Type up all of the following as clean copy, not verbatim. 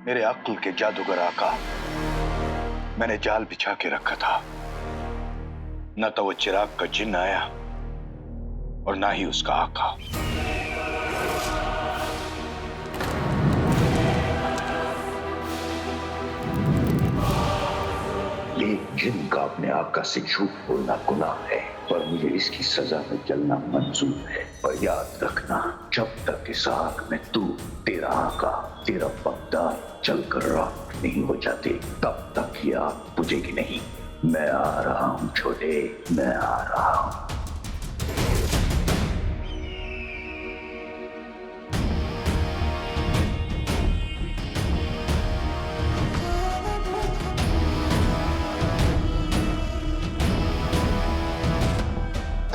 मेरे अक्ल के जादूगर आका, मैंने जाल बिछा के रखा था। न तो वो चिराग का जिन्न आया और ना ही उसका आका। एक जिन का अपने आका से झूठ बोलना गुनाह है, पर मुझे इसकी सजा में जलना मंजूर है। पर याद रखना, जब तक इस आग में तू, तेरा आका, तेरा बगदाद जलकर राख नहीं हो जाते, तब तक ये आग बुझेगी नहीं। मैं आ रहा हूं छोटे, मैं आ रहा हूं।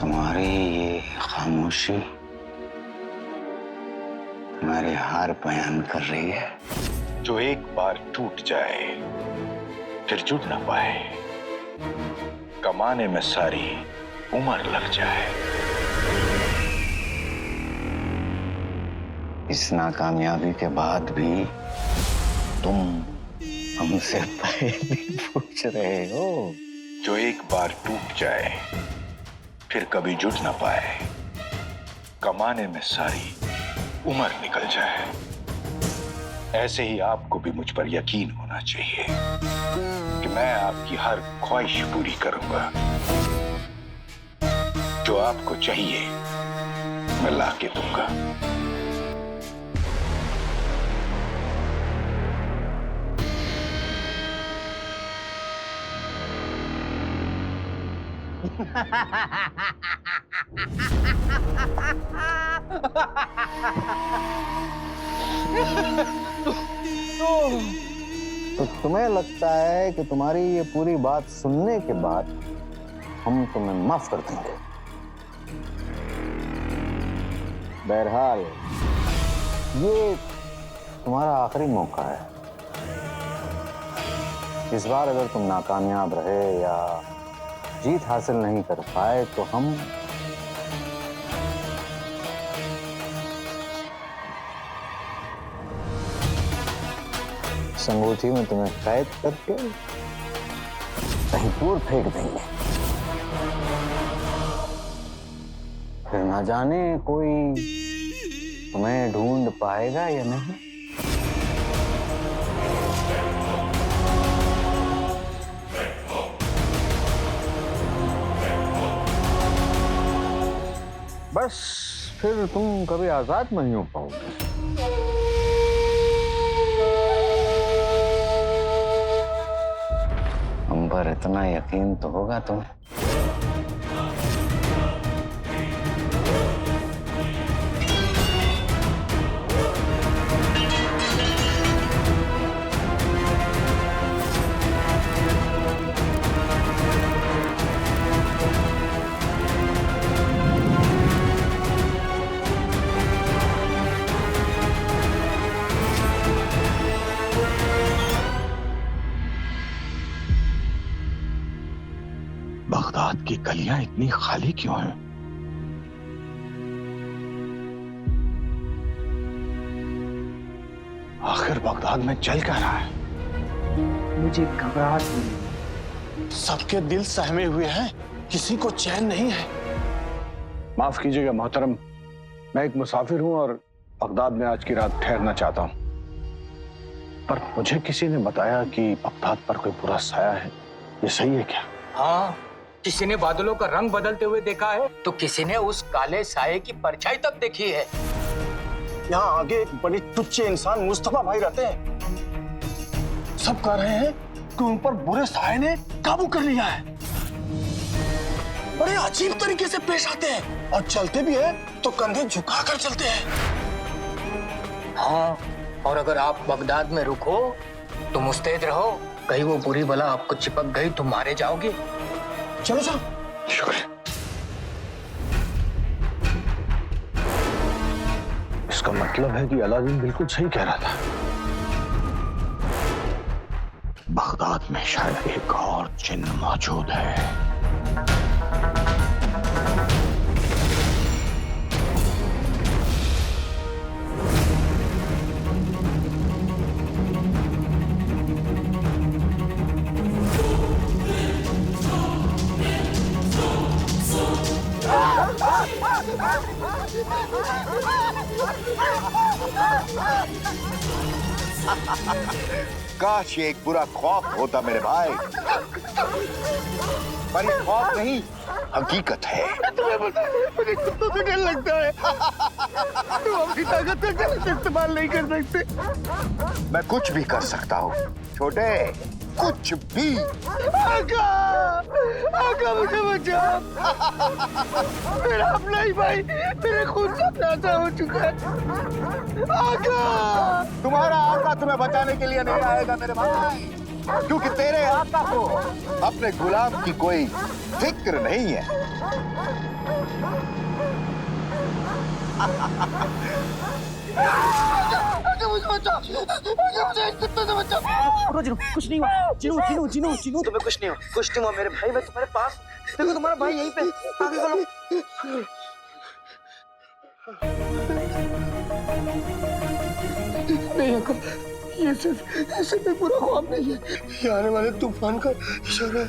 तुम्हारी ये खामोशी तुम्हारे हार बयान कर रही है। जो एक बार टूट जाए फिर जुड़ ना पाए, कमाने में सारी उम्र लग जाए। इस नाकामयाबी के बाद भी तुम हमसे पहले पूछ रहे हो। जो एक बार टूट जाए फिर कभी जुड़ ना पाए, कमाने में सारी उम्र निकल जाए। ऐसे ही आपको भी मुझ पर यकीन होना चाहिए कि मैं आपकी हर ख्वाहिश पूरी करूंगा। जो आपको चाहिए मैं ला के दूंगा। तो तुम्हें लगता है कि तुम्हारी ये पूरी बात सुनने के बाद हम तुम्हें माफ कर देंगे? बहरहाल ये तुम्हारा आखिरी मौका है। इस बार अगर तुम नाकामयाब रहे या जीत हासिल नहीं कर पाए तो हम संगोठी में तुम्हें कैद करके कहीं दूर फेंक देंगे। फिर ना जाने कोई तुम्हें ढूंढ पाएगा या नहीं। बस फिर तुम कभी आजाद नहीं हो पाओगे। हम पर इतना यकीन तो होगा तुम्हें। बगदाद की गलियां इतनी खाली क्यों हैं? आखिर बगदाद में चल क्या रहा है? मुझे घबराहट हुई। सबके दिल सहमे हुए हैं, किसी को चैन नहीं है। माफ कीजिएगा मोहतरम, मैं एक मुसाफिर हूं और बगदाद में आज की रात ठहरना चाहता हूं। पर मुझे किसी ने बताया कि बगदाद पर कोई बुरा साया है, ये सही है क्या? हाँ, किसी ने बादलों का रंग बदलते हुए देखा है तो किसी ने उस काले साये की परछाई तक देखी है। यहाँ आगे एक बड़े टुच्चे इंसान मुस्तफा भाई रहते हैं। सब कह रहे हैं कि उन पर बुरे साये ने काबू कर लिया है। बड़े अजीब तरीके से पेश आते हैं और चलते भी हैं तो कंधे झुकाकर चलते हैं। हाँ, और अगर आप बगदाद में रुको तो मुस्तैद रहो, कहीं वो बुरी बला आपको चिपक गई तो मारे जाओगे। चलो चलो। शुक्रिया। इसका मतलब है कि अलादीन बिल्कुल सही कह रहा था। बगदाद में शायद एक और जिन्न मौजूद है। काश ये एक बुरा ख्वाब होता मेरे भाई, पर ये ख्वाब नहीं, हकीकत है। तुम्हें पता है मुझे कुत्तों से डर लगता है। तुम अपनी ताकत का गलत इस्तेमाल नहीं कर सकते। मैं कुछ भी कर सकता हूँ छोटे, कुछ भी। आका, आका मुझे बचाओ। मेरा अपना ही भाई मेरे खून से प्यासा हो चुका है। आका, तुम्हारा आका तुम्हें बचाने के लिए नहीं आएगा मेरे भाई, क्योंकि तेरे आका को अपने गुलाम की कोई फिक्र नहीं है। मुझे बचाओ, मुझे इस कुत्ते से बचाओ। जिनू कुछ नहीं हुआ। जिनू जिनू जिनू जिनू तुम्हें कुछ नहीं हुआ, कुछ नहीं हुआ मेरे भाई। मैं तुम्हारे पास, देखो तुम्हारा भाई यहीं पे। आगे बोलो। नहीं आका, ये सिर्फ एक बुरा ख्वाब नहीं है, ये आने वाले तूफान का इशारा है।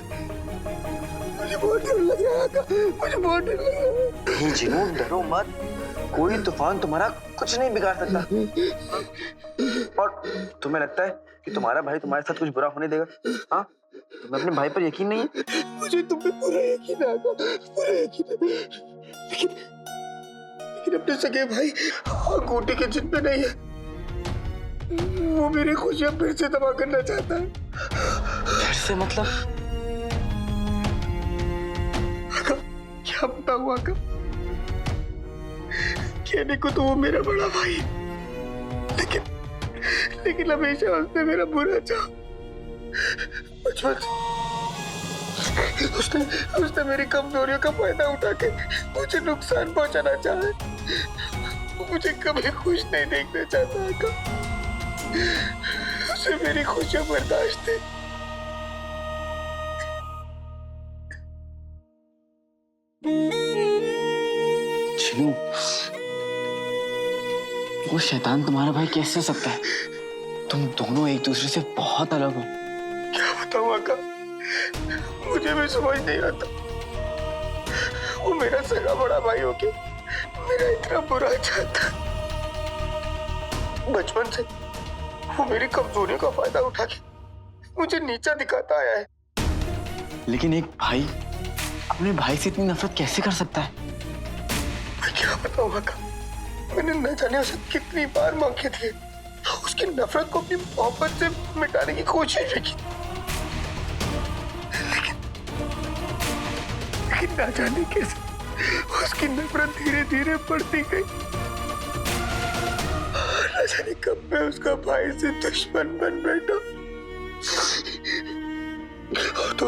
मुझे बहुत डर लग रहा है आका, मुझे बहुत डर लग रहा है। नहीं जिनू, डरो मत, कोई तूफान तुम्हारा कुछ नहीं बिगाड़ सकता। और तुम्हें लगता है कि तुम्हारा भाई तुम्हारे साथ कुछ बुरा होने देगा? हाँ, तुम्हें अपने भाई पर यकीन नहीं है? मुझे तुम पे पूरा यकीन है आका, पूरा यकीन है। लेकिन अपने सगे भाई अंगूठी के जिद में नहीं है। वो मेरी खुशियां फिर से तबाह करना चाहता है। फिर से मतलब? आका, क्या बताऊं आका? कहने को तो वो मेरा बड़ा भाई, लेकिन हमेशा उसने मेरा बुरा चाहा। बचपन से उसने मेरी कमजोरियों का फायदा उठा के मुझे नुकसान पहुंचाना चाहा। वो मुझे कभी खुश नहीं देखना चाहता आका। उसे मेरी खुशियां बर्दाश्त है। जिनू, वो शैतान तुम्हारा भाई कैसे हो सकता है? तुम दोनों एक दूसरे से बहुत अलग हो। क्या बताऊं आका, मुझे भी समझ नहीं आता। वो मेरा सगा बड़ा भाई होके मेरा इतना बुरा चाहता। बचपन से वो मेरी कमजोरियों का फायदा उठा के मुझे नीचा दिखाता आया है। लेकिन एक भाई अपने भाई से इतनी नफरत कैसे कर सकता है? मैं क्या बताऊं आका, मैंने न जाने उसे कितनी बार मांगे थे, उसकी नफरत को अपनी मोहब्बत से मिटाने की कोशिश भी की, लेकिन न जाने कैसे उसकी नफरत धीरे धीरे बढ़ती गई। न जाने कब मैं उसका भाई से दुश्मन बन बैठा। तो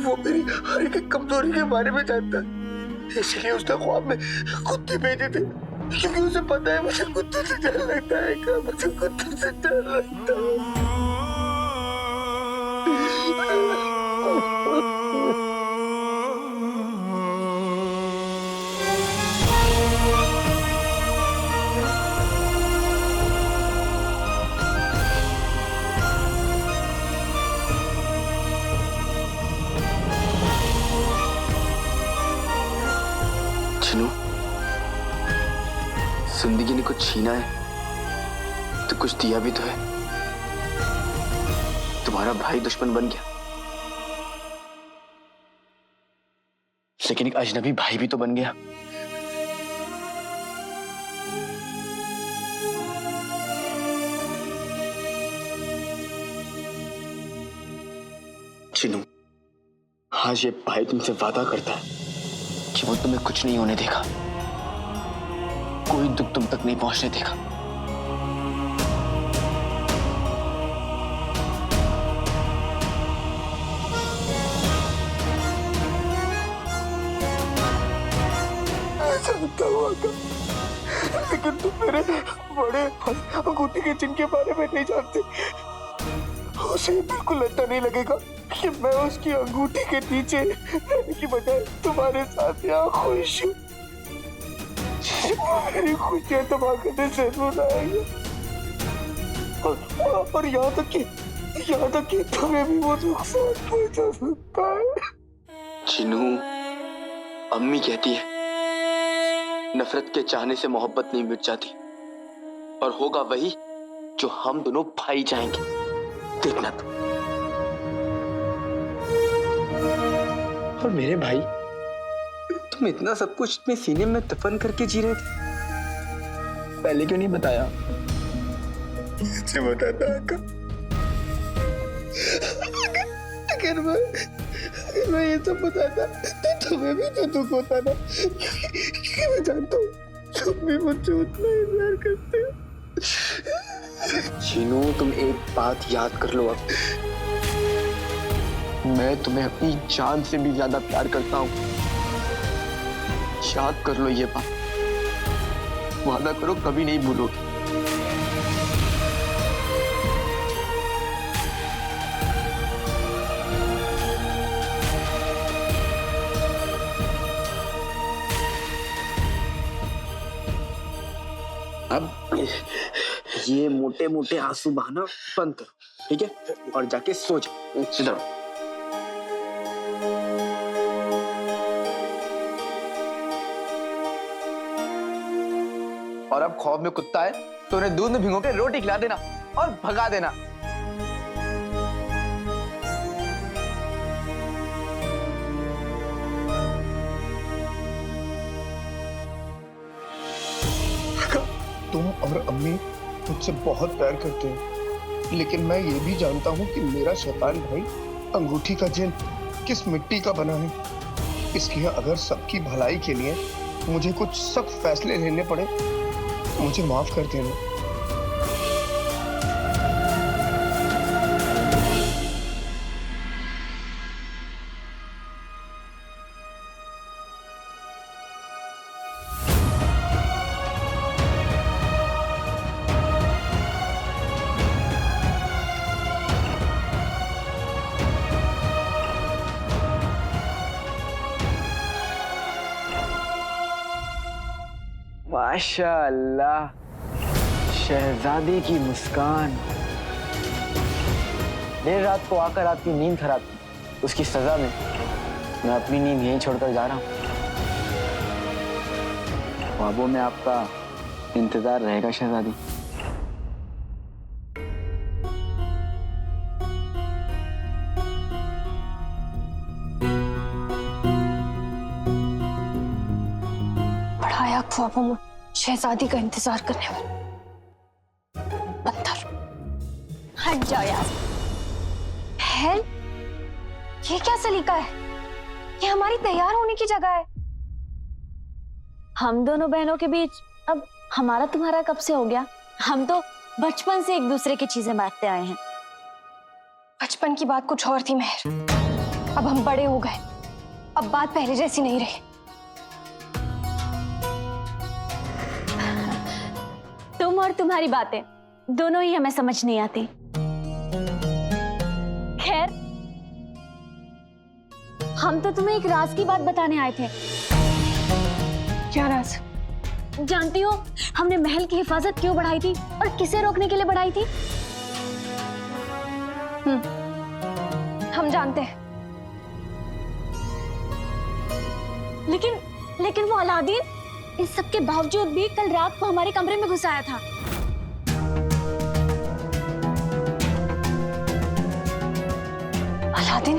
वो मेरी हर एक कमजोरी के बारे में जानता है, इसलिए उसने ख्वाब में कुत्ते भेजे थे, क्योंकि उसे पता है मुझे कुत्ते से डर लगता है। क्या मुझे कुत्ते से डर लगता है? जिनू, जिंदगी ने कुछ छीना है तो कुछ दिया भी तो है। तुम्हारा भाई दुश्मन बन गया, लेकिन एक अजनबी भाई भी तो बन गया। जिनू, आज ये भाई तुमसे वादा करता है कि वो तुम्हें कुछ नहीं होने देगा, कोई दुख तुम तक नहीं पहुंचने देगा। ऐसा लगता हुआ था, लेकिन तुम मेरे बड़े अंगूठी के चिन्ह के बारे में नहीं जानते। उसे बिल्कुल अच्छा नहीं लगेगा कि मैं उसकी अंगूठी के नीचे रहने की बजाय तुम्हारे साथ यहाँ खुश हूँ। मेरी खुशियाँ तबाह करने से बुलाएगा, और यहाँ तक कि तुम्हें भी वो नुकसान पहुंचा सकता है। जिनू, अम्मी कहती है नफरत के चाहने से मोहब्बत नहीं मिट जाती, और होगा वही जो हम दोनों भाई जाएंगे। देखना तुम। और मेरे भाई, तुम इतना सब कुछ अपने सीने में दफन करके जी रहे थे, पहले क्यों नहीं बताया? कैसे बताता आका? अगर मैं ये सब बताता तो तुम्हें भी तो दुख होता ना, क्योंकि मैं जानता हूँ तुम भी मुझसे उतना ही प्यार करते हो। चीनू, तुम एक बात याद कर लो अब, मैं तुम्हें अपनी जान से भी ज्यादा प्यार करता हूँ। याद कर लो ये बात, वादा करो कभी नहीं भूलोगे। अब ये मोटे मोटे आंसू बहाना बंद करो, ठीक है? और जाके सो जाओ। इधर और अब खौफ में कुत्ता है तो उन्हें दूध में भिगो के रोटी खिला देना और भगा देना। तुम और अम्मी मुझसे बहुत प्यार करते हो, लेकिन मैं ये भी जानता हूँ कि मेरा शैतान भाई अंगूठी का चिन्ह किस मिट्टी का बना है। इसलिए अगर सबकी भलाई के लिए मुझे कुछ सख्त फैसले लेने पड़े तो मुझे माफ कर देना। माशाअल्लाह, शहजादी की मुस्कान। देर रात को आकर आपकी नींद खराब की, उसकी सजा में मैं अपनी नींद यहीं छोड़कर जा रहा हूँ। ख्वाबों में आपका इंतजार रहेगा शहजादी। बढ़ाया ख्वाबों में शहजादी का इंतजार करने वाला बंदर। हट जाओ यार। बहन, ये क्या सलीका है? ये हमारी तैयार होने की जगह है। हम दोनों बहनों के बीच अब हमारा तुम्हारा कब से हो गया? हम तो बचपन से एक दूसरे की चीजें बांटते आए हैं। बचपन की बात कुछ और थी मेहर, अब हम बड़े हो गए, अब बात पहले जैसी नहीं रही। तुम और तुम्हारी बातें दोनों ही हमें समझ नहीं आती। खैर, हम तो तुम्हें एक राज की बात बताने आए थे। क्या राज? जानती हो हमने महल की हिफाजत क्यों बढ़ाई थी और किसे रोकने के लिए बढ़ाई थी? हम जानते हैं। लेकिन वो अलादीन इस सब के बावजूद भी कल रात को हमारे कमरे में घुस आया था। अलादीन?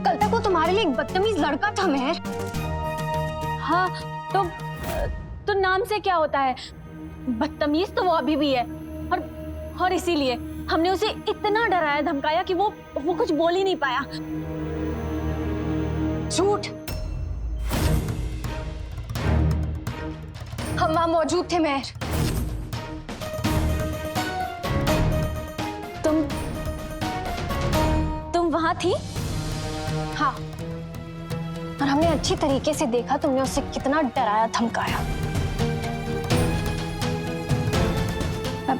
कल तक वो तुम्हारे लिए एक बदतमीज लड़का था मेहर। हाँ, तो नाम से क्या होता है? बदतमीज तो वो अभी भी है। और इसीलिए हमने उसे इतना डराया धमकाया कि वो कुछ बोल ही नहीं पाया। झूठ। हम वहां मौजूद थे मेहर। तुम वहां थी? हाँ, और हमने अच्छी तरीके से देखा तुमने उसे कितना डराया धमकाया। अब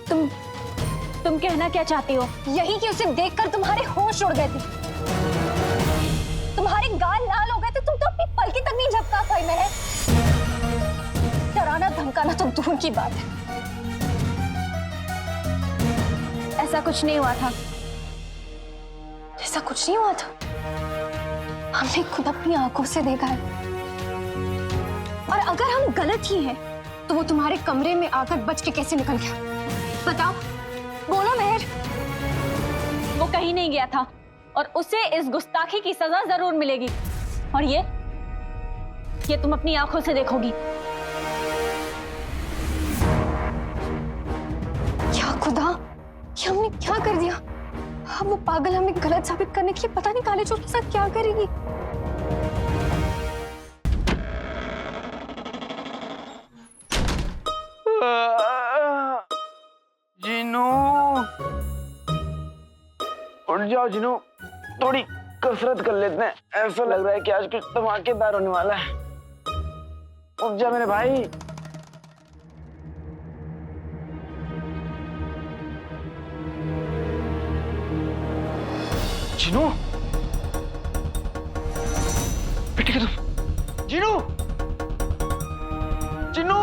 तुम कहना क्या चाहती हो? यही कि उसे देखकर तुम्हारे होश उड़ गए थे, तुम्हारे गाल लाल हो गए थे, तुम तो अपनी पलकी तक नहीं झपका पाई मेहर। डराना धमकाना तो दूर की बात है। ऐसा कुछ नहीं हुआ था। ऐसा कुछ नहीं हुआ था? हमने खुद अपनी आंखों से देखा है। और अगर हम गलत ही हैं तो वो तुम्हारे कमरे में आकर बच के कैसे निकल गया? बताओ, बोलो मेहर। वो कहीं नहीं गया था और उसे इस गुस्ताखी की सजा जरूर मिलेगी। और ये तुम अपनी आंखों से देखोगी। क्या खुदा, ये हमने क्या कर दिया? अब वो पागल हमें गलत साबित करने के लिए पता नहीं काले चोर के साथ क्या करेगी। जिनू, उठ जाओ जिनू, थोड़ी कसरत कर लेते हैं। ऐसा लग रहा है कि आज कुछ धमाकेदार होने वाला है। उठ जा मेरे भाई। जिनू, बेटे तुम, जिनू, जिनू।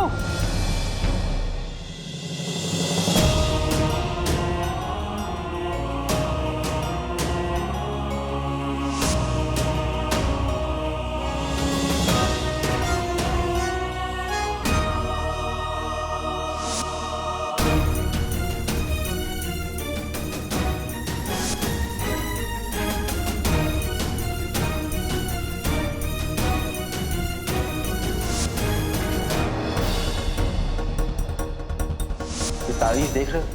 तारीफ देख रहे हो?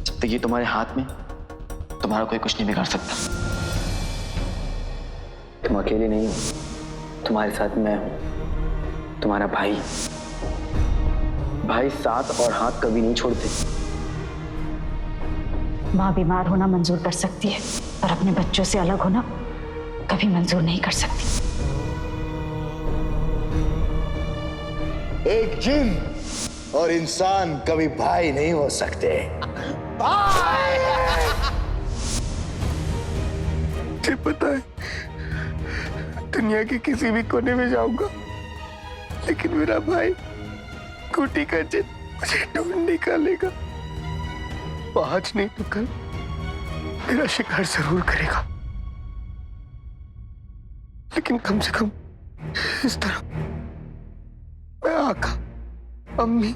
जब तक ये तुम्हारे हाथ में, तुम्हारा कोई कुछ नहीं बिगाड़ सकता। तुम अकेले नहीं हो, तुम्हारे साथ मैं हूं, तुम्हारा भाई। भाई साथ और हाथ कभी नहीं छोड़ते। माँ बीमार होना मंजूर कर सकती है, पर अपने बच्चों से अलग होना कभी मंजूर नहीं कर सकती। एक जिन और इंसान कभी भाई नहीं हो सकते। भाई! मुझे पता है, दुनिया के किसी भी कोने में जाऊंगा, लेकिन मेरा भाई खूंटी का जिन मुझे ढूंढ निकालेगा। वो आज नहीं तो कल मेरा शिकार जरूर करेगा, लेकिन कम से कम इस तरह मैं आका, अम्मी,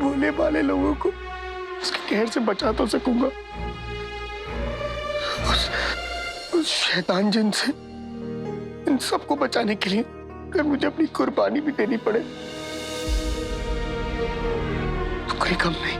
भोले भाले लोगों को उसके कहर से बचा तो सकूंगा। उस शैतान जिन से इन सबको बचाने के लिए अगर मुझे अपनी कुर्बानी भी देनी पड़े तो कोई कम नहीं।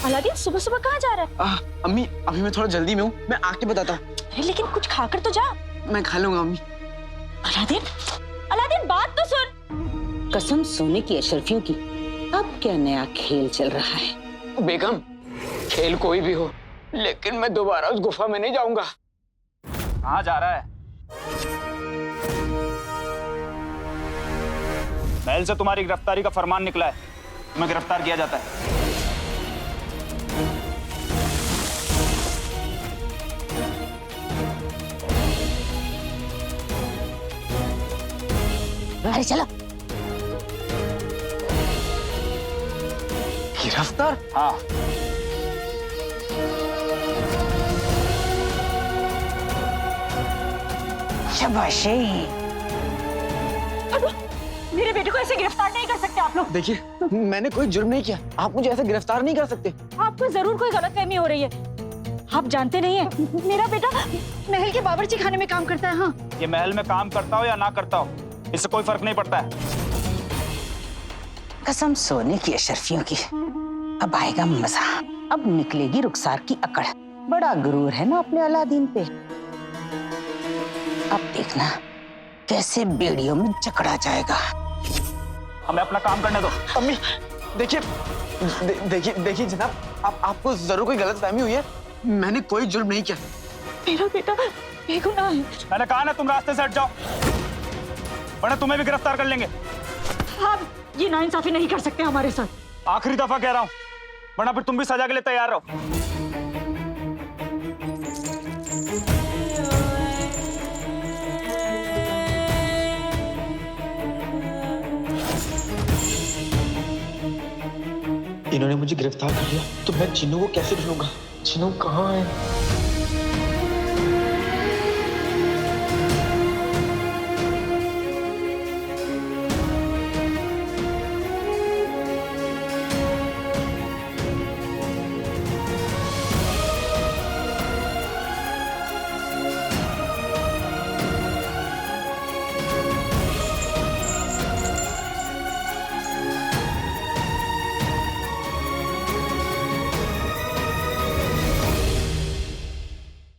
अलादीन, सुबह सुबह कहाँ जा रहा है? अम्मी, अभी मैं थोड़ा जल्दी में हूँ, मैं आके बताता हूँ। अरे लेकिन कुछ खाकर तो जा। मैं खा लूंगा अम्मी। अलादीन, अलादीन बात तो सुन। कसम सोने की अशरफियों की, अब क्या नया खेल चल रहा है? बेगम, खेल कोई भी हो, लेकिन मैं दोबारा उस गुफा में नहीं जाऊंगा। कहाँ जा रहा है? महल से तुम्हारी गिरफ्तारी का फरमान निकला है, तुम्हें गिरफ्तार किया जाता है। अरे चलो। गिरफ्तार? हाँ। शाबाशी। मेरे बेटे को ऐसे गिरफ्तार नहीं कर सकते आप लोग। देखिए, मैंने कोई जुर्म नहीं किया, आप मुझे ऐसे गिरफ्तार नहीं कर सकते। आपको जरूर कोई गलतफहमी हो रही है। आप जानते नहीं है, मेरा बेटा महल के बावर्ची खाने में काम करता है। हाँ, ये महल में काम करता हो या ना करता हो, इससे कोई फर्क नहीं पड़ता है। कसम सोने की अशरफियों की, अब आएगा मजा। अब निकलेगी रुखसार की अकड़। बड़ा गुरूर है ना अपने अलादीन पे। अब देखना कैसे बेड़ियों में जकड़ा जाएगा। हमें अपना काम करने दो। अम्मी, देखिए, देखिए जनाब, आपको जरूर कोई गलतफहमी हुई है। मैंने कोई जुर्म नहीं किया। मेरा बेटा बेगुनाह है। मैंने कहा ना, तुम रास्ते से हट जाओ, वरना तुम्हें भी गिरफ्तार कर लेंगे। आप ये नाइंसाफी नहीं कर सकते हमारे साथ। आखिरी दफा कह रहा हूँ, वरना फिर तुम भी सजा के लिए तैयार रहो। इन्होंने मुझे गिरफ्तार कर लिया तो मैं चिन्नू को कैसे ढूंढूंगा? चिन्नू कहाँ है?